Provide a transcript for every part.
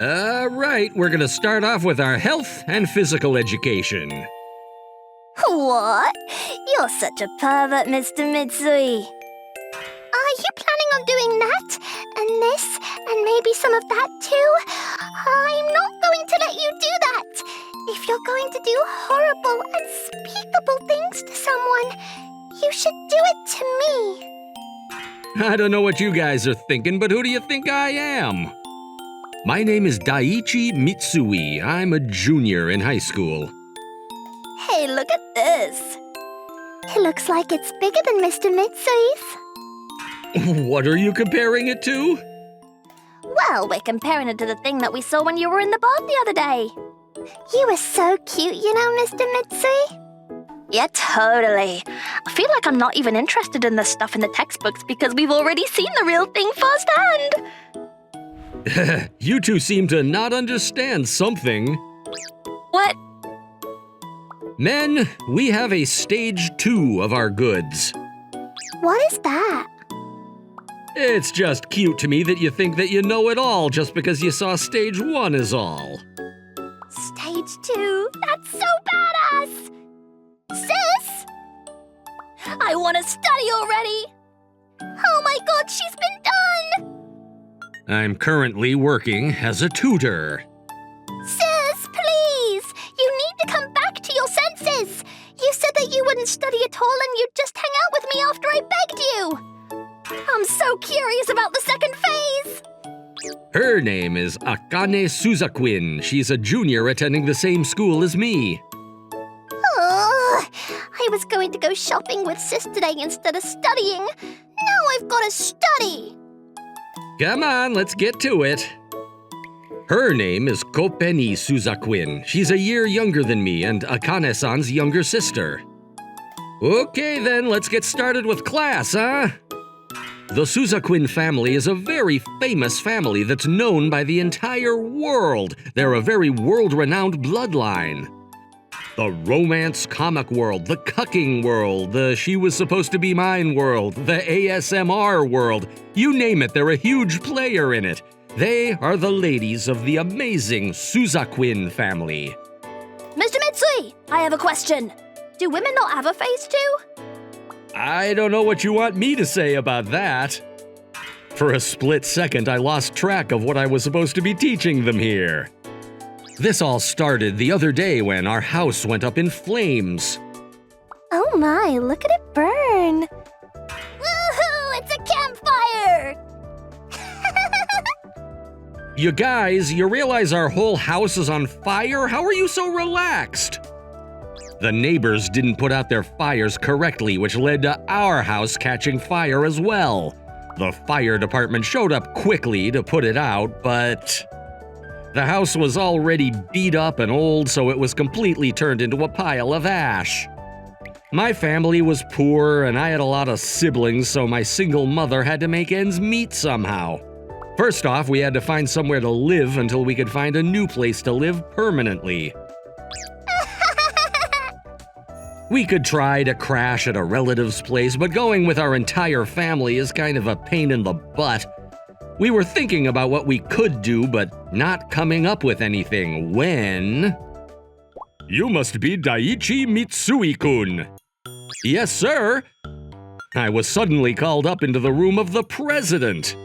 Right, we're gonna start off with our health and physical education. What? You're such a pervert, Mr. Mitsui. Are you planning on doing that? And this? And maybe some of that too? I'm not going to let you do that! If you're going to do horrible, unspeakable things to someone, you should do it to me. I don't know what you guys are thinking, but who do you think I am? My name is Daiichi Mitsui. I'm a junior in high school. Hey, look at this. It looks like it's bigger than Mr. Mitsui's. What are you comparing it to? Well, we're comparing it to the thing that we saw when you were in the bath the other day. You were so cute, you know, Mr. Mitsui. Yeah, totally. I feel like I'm not even interested in the stuff in the textbooks because we've already seen the real thing firsthand. You two seem to not understand something. What? Men, we have a stage 2 of our goods. What is that? It's just cute to me that you think that you know it all just because you saw stage 1 is all. Stage 2? That's so badass! Sis! I want to study already! Oh my god, she's been done! I'm currently working as a tutor. Sis, please! You need to come back to your senses! You said that you wouldn't study at all and you'd just hang out with me after I begged you! I'm so curious about the second phase! Her name is Akane Suzaquin. She's a junior attending the same school as me. I was going to go shopping with Sis today instead of studying. Now I've got to study! Come on, let's get to it. Her name is Kopeni Suzaquin. She's a year younger than me and Akane-san's younger sister. Okay then, let's get started with class, huh? The Suzaquin family is a very famous family that's known by the entire world. They're a very world-renowned bloodline. The romance comic world, the cucking world, the she was supposed to be mine world, the ASMR world. You name it, they're a huge player in it. They are the ladies of the amazing Suzaquin family. Mr. Mitsui, I have a question. Do women not have a face too? I don't know what you want me to say about that. For a split second, I lost track of what I was supposed to be teaching them here. This all started the other day when our house went up in flames. Oh my, look at it burn. Woohoo, it's a campfire! You guys, you realize our whole house is on fire? How are you so relaxed? The neighbors didn't put out their fires correctly, which led to our house catching fire as well. The fire department showed up quickly to put it out, but the house was already beat up and old, so it was completely turned into a pile of ash. My family was poor, and I had a lot of siblings, so my single mother had to make ends meet somehow. First off, we had to find somewhere to live until we could find a new place to live permanently. We could try to crash at a relative's place, but going with our entire family is kind of a pain in the butt. We were thinking about what we could do, but not coming up with anything when… You must be Daiichi Mitsui-kun. Yes, sir. I was suddenly called up into the room of the president.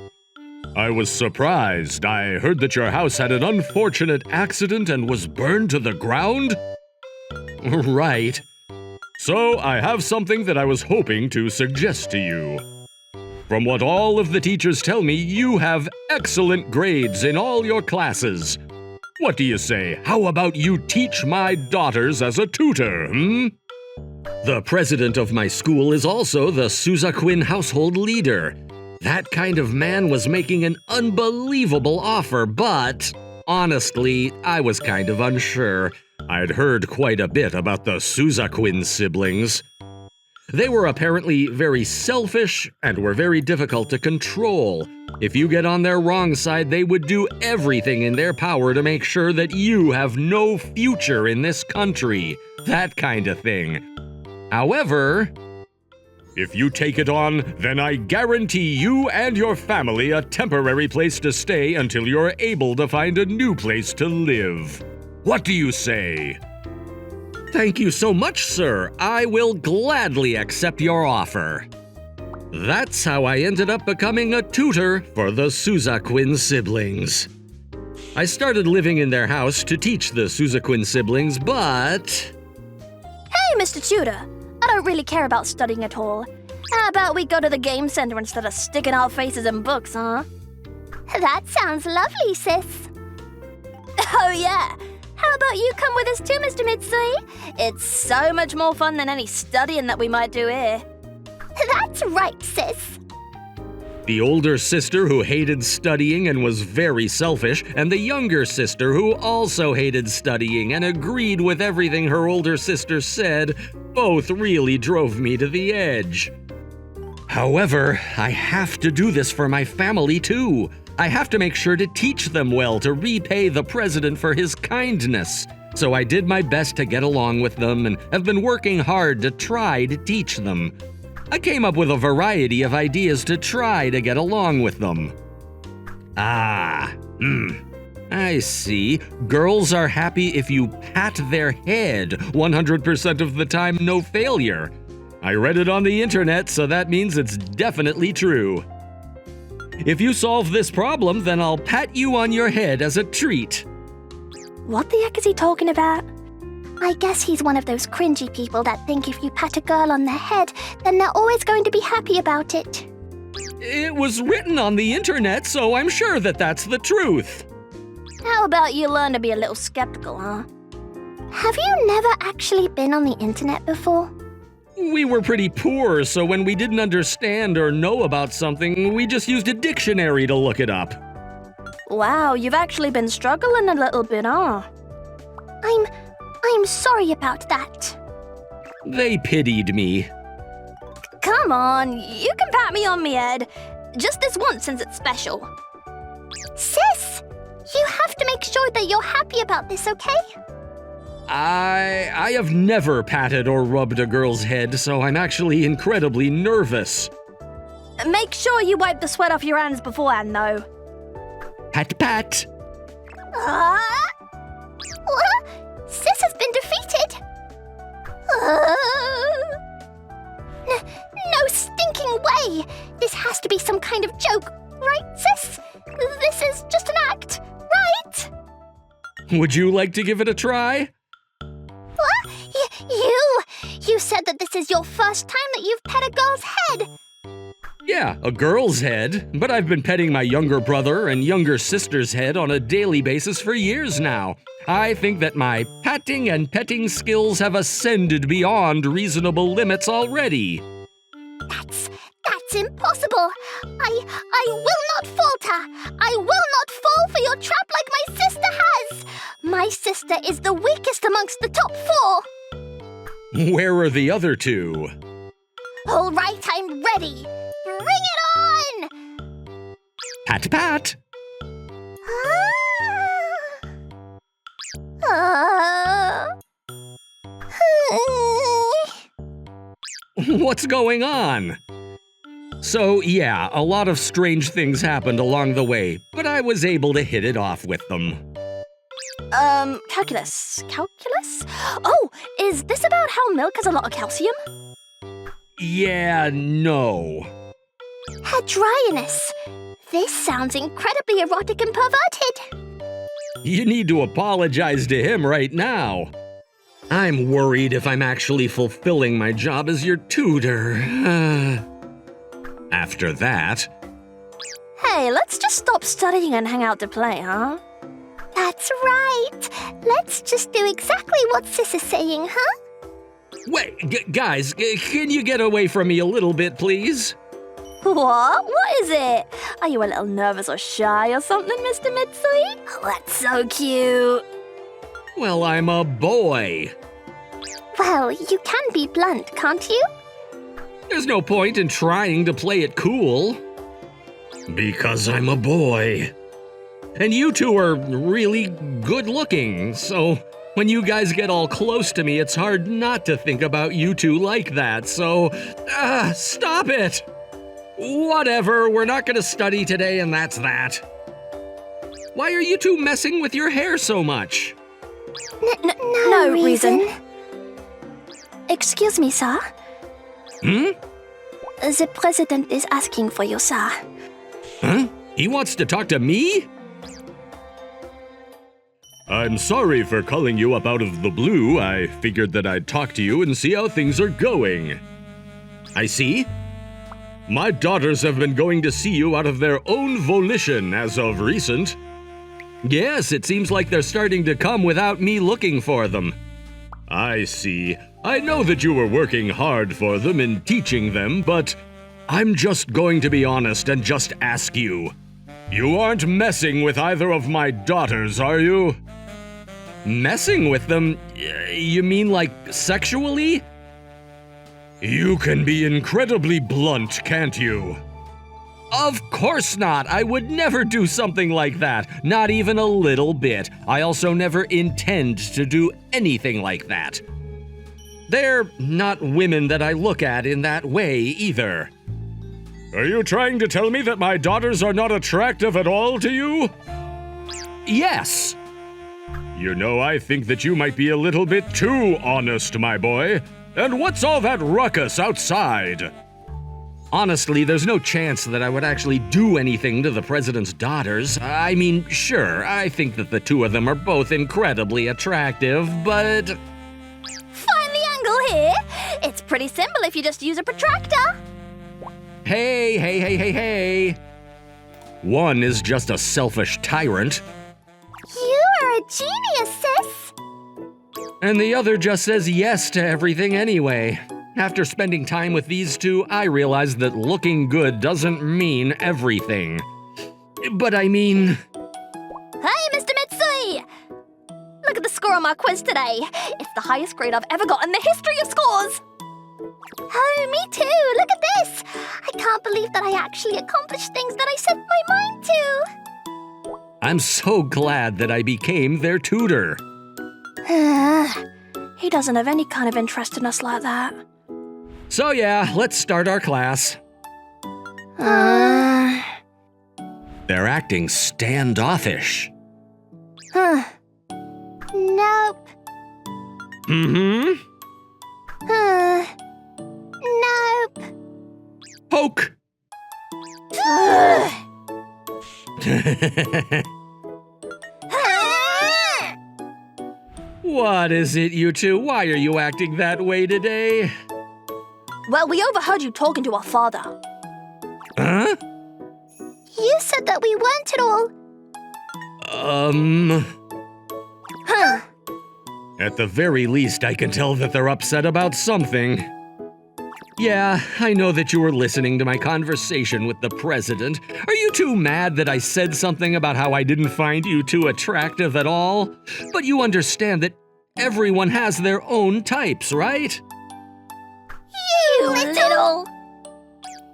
I was surprised. I heard that your house had an unfortunate accident and was burned to the ground? Right. So I have something that I was hoping to suggest to you. From what all of the teachers tell me, you have excellent grades in all your classes. What do you say? How about you teach my daughters as a tutor, The president of my school is also the Suzaquin household leader. That kind of man was making an unbelievable offer, but honestly, I was kind of unsure. I'd heard quite a bit about the Suzaquin siblings. They were apparently very selfish and were very difficult to control. If you get on their wrong side, they would do everything in their power to make sure that you have no future in this country. That kind of thing. However, If you take it on, then I guarantee you and your family a temporary place to stay until you're able to find a new place to live. What do you say? Thank you so much, sir. I will gladly accept your offer. That's how I ended up becoming a tutor for the Suzaquin siblings. I started living in their house to teach the Suzaquin siblings, but... Hey, Mr. Tutor. I don't really care about studying at all. How about we go to the game center instead of sticking our faces in books, huh? That sounds lovely, sis. Oh, yeah. How about you come with us too, Mr. Mitsui? It's so much more fun than any studying that we might do here. That's right, sis. The older sister who hated studying and was very selfish, and the younger sister who also hated studying and agreed with everything her older sister said, both really drove me to the edge. However, I have to do this for my family too. I have to make sure to teach them well to repay the president for his kindness. So I did my best to get along with them and have been working hard to try to teach them. I came up with a variety of ideas to try to get along with them. I see. Girls are happy if you pat their head 100% of the time, no failure. I read it on the internet, so that means it's definitely true. If you solve this problem, then I'll pat you on your head as a treat. What the heck is he talking about? I guess he's one of those cringy people that think if you pat a girl on their head, then they're always going to be happy about it. It was written on the internet, so I'm sure that that's the truth. How about you learn to be a little skeptical, huh? Have you never actually been on the internet before? We were pretty poor, so when we didn't understand or know about something, we just used a dictionary to look it up. Wow, you've actually been struggling a little bit, huh? I'm sorry about that. They pitied me. Come on, you can pat me on my head. Just this once since it's special. Sis, you have to make sure that you're happy about this, okay? I have never patted or rubbed a girl's head, so I'm actually incredibly nervous. Make sure you wipe the sweat off your hands beforehand, though. Pat, pat. What? Sis has been defeated. No stinking way. This has to be some kind of joke, right, sis? This is just an act, right? Would you like to give it a try? What? You said that this is your first time that you've pet a girl's head. Yeah, a girl's head, but I've been petting my younger brother and younger sister's head on a daily basis for years now. I think that my patting and petting skills have ascended beyond reasonable limits already. That's impossible. I will not falter. I will not fall for your trap like my sister has. My sister is the weakest amongst the top 4. Where are the other two? All right, I'm ready. Bring it on! Pat, pat. What's going on? So, yeah, a lot of strange things happened along the way, but I was able to hit it off with them. Calculus? Oh, is this about how milk has a lot of calcium? Yeah, no. Hadrianus. This sounds incredibly erotic and perverted. You need to apologize to him right now. I'm worried if I'm actually fulfilling my job as your tutor. After that... Hey, let's just stop studying and hang out to play, huh? That's right. Let's just do exactly what Sis is saying, huh? Wait, guys, can you get away from me a little bit, please? What? What is it? Are you a little nervous or shy or something, Mr. Mitsui? Oh, that's so cute. Well, I'm a boy. Well, you can be blunt, can't you? There's no point in trying to play it cool. Because I'm a boy. And you two are really good looking, so When you guys get all close to me, it's hard not to think about you two like that, so… stop it! Whatever, we're not gonna study today and that's that. Why are you two messing with your hair so much? No reason. Excuse me, sir. The president is asking for you, sir. Huh? He wants to talk to me? I'm sorry for calling you up out of the blue. I figured that I'd talk to you and see how things are going. I see. My daughters have been going to see you out of their own volition as of recent. Yes, it seems like they're starting to come without me looking for them. I see. I know that you were working hard for them in teaching them, but I'm just going to be honest and just ask you. You aren't messing with either of my daughters, are you? Messing with them? You mean like sexually? You can be incredibly blunt, can't you? Of course not! I would never do something like that, not even a little bit. I also never intend to do anything like that. They're not women that I look at in that way, either. Are you trying to tell me that my daughters are not attractive at all to you? Yes. You know, I think that you might be a little bit too honest, my boy. And what's all that ruckus outside? Honestly, there's no chance that I would actually do anything to the president's daughters. I mean, sure, I think that the two of them are both incredibly attractive, but… Find the angle here. It's pretty simple if you just use a protractor. Hey. One is just a selfish tyrant. You are a genius, sis. And the other just says yes to everything anyway. After spending time with these two, I realized that looking good doesn't mean everything. But I mean… Hey, Mr. Mitsui! Look at the score on my quiz today. It's the highest grade I've ever got in the history of scores. Oh, me too. Look at this. I can't believe that I actually accomplished things that I set my mind to. I'm so glad that I became their tutor. He doesn't have any kind of interest in us like that. So yeah, let's start our class. They're acting standoffish. Nope. Nope. Poke! What is it, you two? Why are you acting that way today? Well, we overheard you talking to our father. Huh? You said that we weren't at all. At the very least, I can tell that they're upset about something. Yeah, I know that you were listening to my conversation with the president. Are you two mad that I said something about how I didn't find you two attractive at all? But you understand that everyone has their own types, right? You little…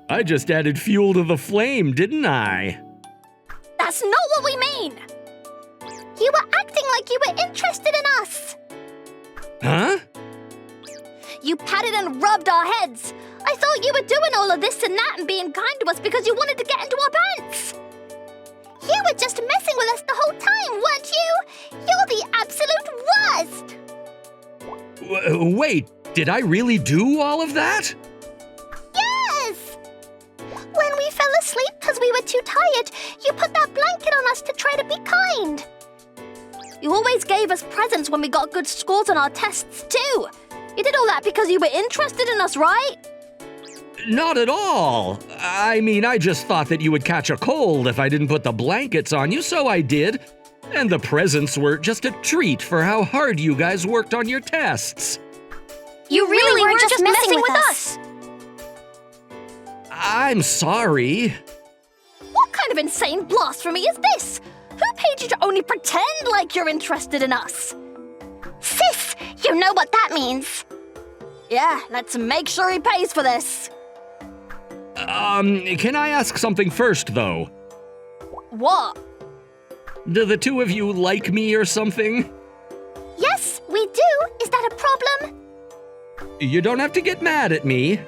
I just added fuel to the flame, didn't I? That's not what we mean! You were acting like you were interested in us! Huh? You patted and rubbed our heads! I thought you were doing all of this and that and being kind to us because you wanted to get into our pants! You were just messing with us the whole time, weren't you? You're the absolute worst! Wait, did I really do all of that? Yes! When we fell asleep because we were too tired, you put that blanket on us to try to be kind. You always gave us presents when we got good scores on our tests, too. You did all that because you were interested in us, right? Not at all. I mean, I just thought that you would catch a cold if I didn't put the blankets on you, so I did. And the presents were just a treat for how hard you guys worked on your tests. You really were just messing with us. I'm sorry. What kind of insane blasphemy is this? Who paid you to only pretend like you're interested in us? Sis, you know what that means. Yeah, let's make sure he pays for this. Can I ask something first, though? What? Do the two of you like me or something? Yes, You don't have to get mad at me.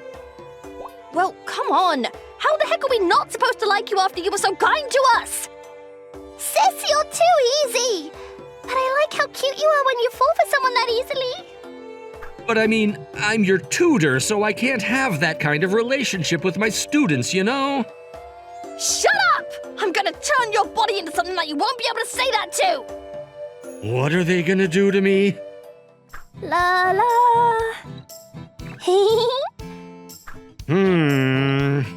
Well, come on. How the heck are we not supposed to like you after you were so kind to us? Sis, you're too easy. But I like how cute you are when you fall for someone that easily. But I mean, I'm your tutor, so I can't have that kind of relationship with my students, you know? Shut up! I'm gonna turn your body into something that you won't be able to say that to! What are they gonna do to me? La la.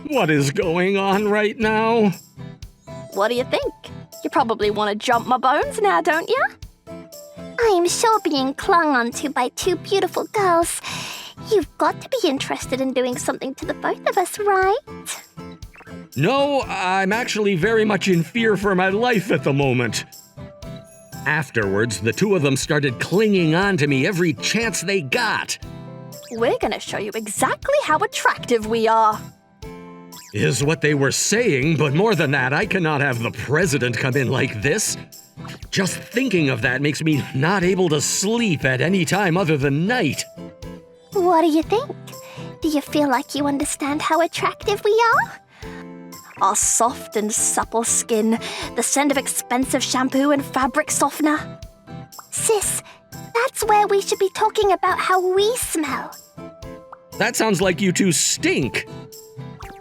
What is going on right now? What do you think? You probably want to jump my bones now, don't you? I'm sure being clung onto by two beautiful girls, you've got to be interested in doing something to the both of us, right? No, I'm actually very much in fear for my life at the moment. Afterwards, the two of them started clinging on to me every chance they got. We're gonna show you exactly how attractive we are. Is what they were saying, but more than that, I cannot have the president come in like this. Just thinking of that makes me not able to sleep at any time other than night. What do you think? Do you feel like you understand how attractive we are? Our soft and supple skin, the scent of expensive shampoo and fabric softener. Sis, that's where we should be talking about how we smell. That sounds like you two stink.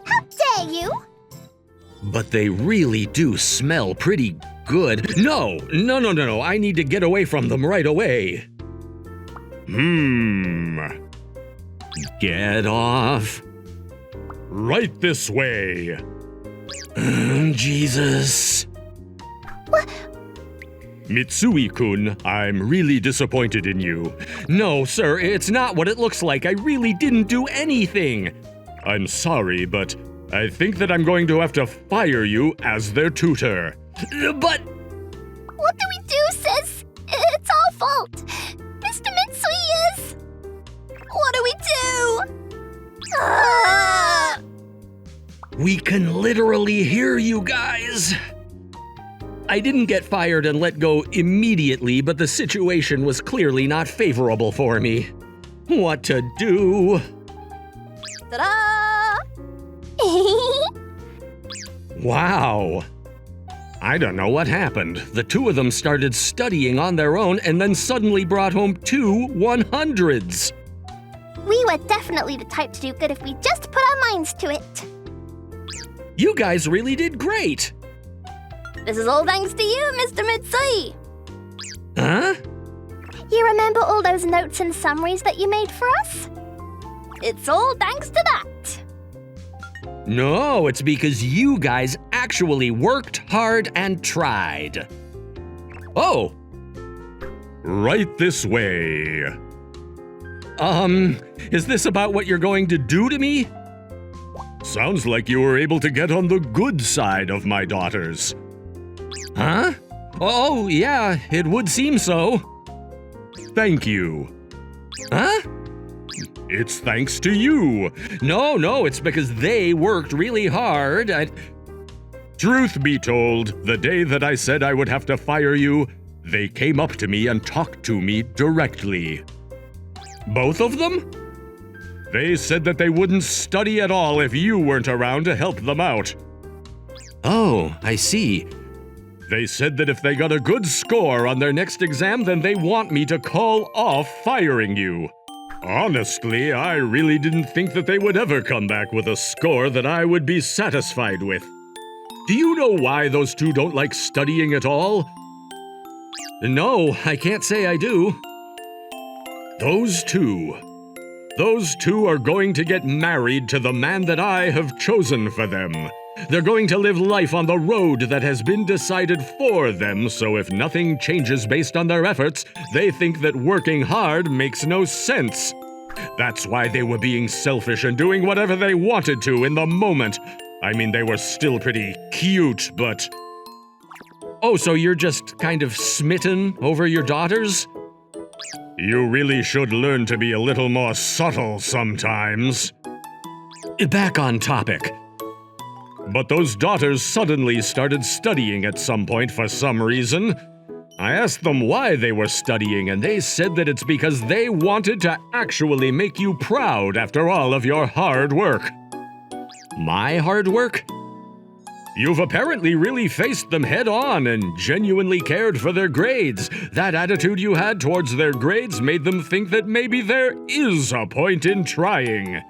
How dare you? But they really do smell pretty good. No, I need to get away from them right away. Get off. Right this way. Jesus. What? Mitsui-kun, I'm really disappointed in you. No, sir, it's not what it looks like. I really didn't do anything. I'm sorry, but I think that I'm going to have to fire you as their tutor. But... What do we do, sis? It's our fault. Mr. Mitsui is... What do we do? We can literally hear you guys. I didn't get fired and let go immediately, but the situation was clearly not favorable for me. What to do? Ta-da! Wow. I don't know what happened. The two of them started studying on their own and then suddenly brought home 2 100s. We were definitely the type to do good if we just put our minds to it. You guys really did great. This is all thanks to you, Mr. Mitsui. Huh? You remember all those notes and summaries that you made for us? It's all thanks to that. No, it's because you guys actually worked hard and tried. Oh! Right this way. Is this about what you're going to do to me? Sounds like you were able to get on the good side of my daughters. Huh? Oh, yeah, it would seem so. Thank you. Huh? It's thanks to you. No, it's because they worked really hard. Truth be told, the day that I said I would have to fire you, they came up to me and talked to me directly. Both of them? They said that they wouldn't study at all if you weren't around to help them out. Oh, I see. They said that if they got a good score on their next exam, then they want me to call off firing you. Honestly, I really didn't think that they would ever come back with a score that I would be satisfied with. Do you know why those two don't like studying at all? No, I can't say I do. Those two are going to get married to the man that I have chosen for them. They're going to live life on the road that has been decided for them, so if nothing changes based on their efforts, they think that working hard makes no sense. That's why they were being selfish and doing whatever they wanted to in the moment. I mean, they were still pretty cute, but... Oh, so you're just kind of smitten over your daughters? You really should learn to be a little more subtle sometimes. Back on topic. But those daughters suddenly started studying at some point for some reason. I asked them why they were studying, and they said that it's because they wanted to actually make you proud after all of your hard work. My hard work? You've apparently really faced them head on and genuinely cared for their grades. That attitude you had towards their grades made them think that maybe there is a point in trying.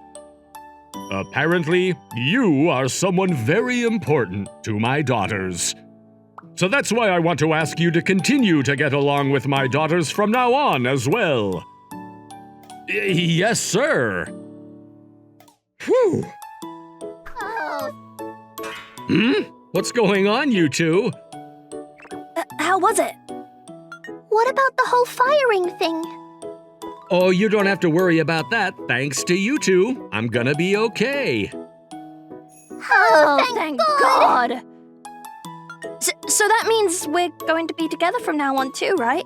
Apparently, you are someone very important to my daughters. So that's why I want to ask you to continue to get along with my daughters from now on as well. Yes, sir. Whew. What's going on, you two? How was it? What about the whole firing thing? Oh, you don't have to worry about that. Thanks to you two, I'm gonna be okay. Oh, Thank God! So that means we're going to be together from now on too, right?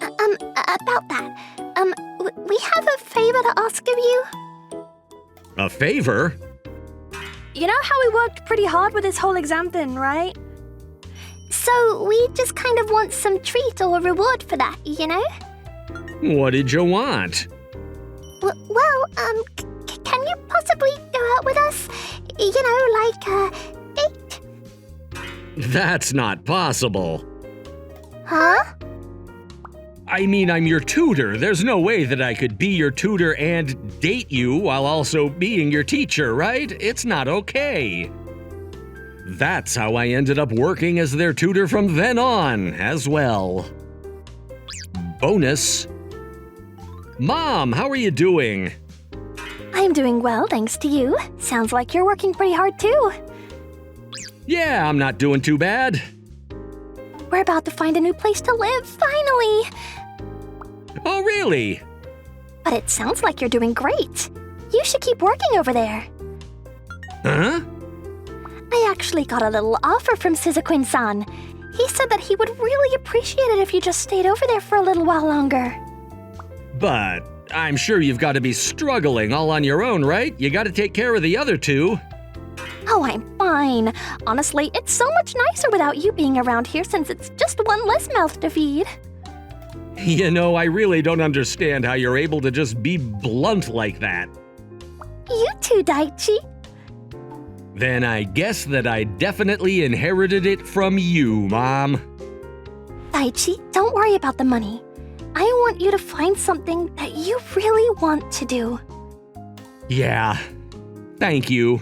About that, we have a favor to ask of you. A favor? You know how we worked pretty hard with this whole exam thing, right? So we just kind of want some treat or reward for that, you know? What did you want? Well, can you possibly go out with us? You know, like a date? That's not possible. Huh? I mean, I'm your tutor. There's no way that I could be your tutor and date you while also being your teacher, right? It's not okay. That's how I ended up working as their tutor from then on, as well. Bonus. Mom, how are you doing? I'm doing well, thanks to you. Sounds like you're working pretty hard too. Yeah, I'm not doing too bad. We're about to find a new place to live, finally! Oh, really? But it sounds like you're doing great. You should keep working over there. Huh? I actually got a little offer from Suzuquin-san. He said that he would really appreciate it if you just stayed over there for a little while longer. But I'm sure you've got to be struggling all on your own, right? You got to take care of the other two. Oh, I'm fine. Honestly, it's so much nicer without you being around here since it's just one less mouth to feed. You know, I really don't understand how you're able to just be blunt like that. You too, Daichi. Then I guess that I definitely inherited it from you, Mom. Daichi, don't worry about the money. I want you to find something that you really want to do. Yeah, thank you.